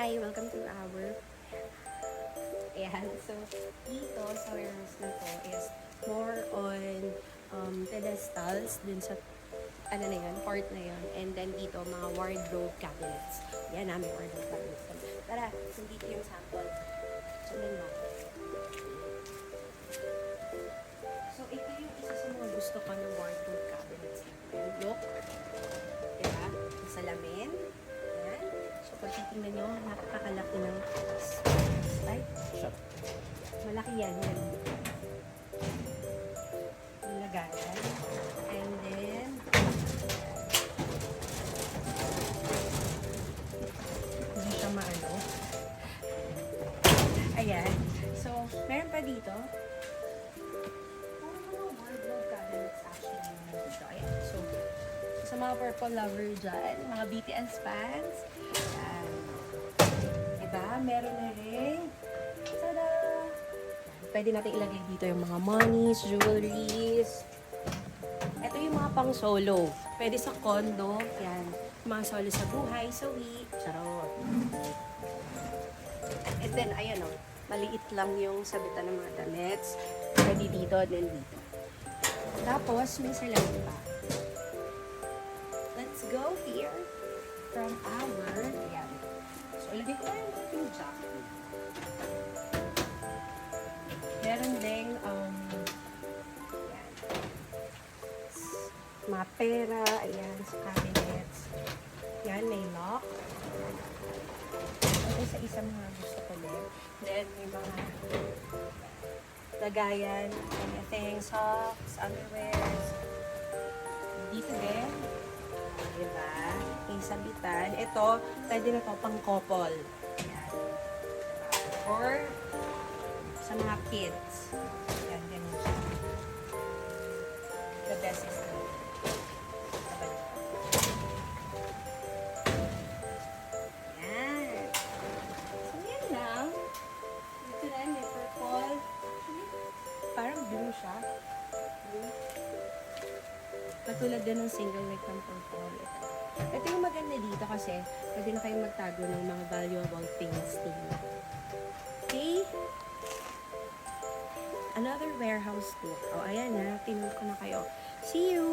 Hi! Welcome to our... Ayan. So, dito sa warehouse na to is more on pedestals dun sa ano na yun, part na yun. And then dito, mga wardrobe cabinets. Yan namin wardrobe cabinets. Tara, dito yung sample. Sumin mo. So, ito yung isa sa mga gusto ko ng wardrobe cabinets. Look. Diba? Salamin. Yan. So, pag titingnan nyo, napakalaki ng ay, shop. Malaki yan. Yan. Yung lagayan. And then, hindi siya maano. Ayan. So, meron pa dito. Parang mga wardrobe cabinets actually dito. Ayan. So, sa mga purple lover dyan, mga BTS fans, ayan. Diba? Meron na rin. Tada! Pwede natin ilagay dito yung mga monies, jewelries. Ito yung mga pang solo. Pwede sa condo. Yan. Mga solo sa buhay, sa week. Charot. And then, ayan o. Maliit lang yung sabitan ng mga damit. Pwede dito, then dito. Tapos, may salamin pa. Let's go here from our... Ayan. So, ilagay ko yung ating jacket. Meron ding, ayan. Mga pera, ayan, sa cabinets. Yan, may lock. Ito sa isang mga gusto ko din. Then, may mga lagayan, anything, socks, underwears. Dito din. Diba? Yung sabitan. Ito, pwede na to pang couple. Ayan. Or, sa mga kids. Ayan, ganun siya. The best is to ayan. So, yan lang. Dito rin, may purple. Parang blue siya. Blue. Katulad din ng single neck ng purple. Ito yung maganda dito kasi pwede na kayong magtago ng mga valuable things ninyo. Okay? Another warehouse tour. O, ayan na. Tinuro ko na kayo. See you!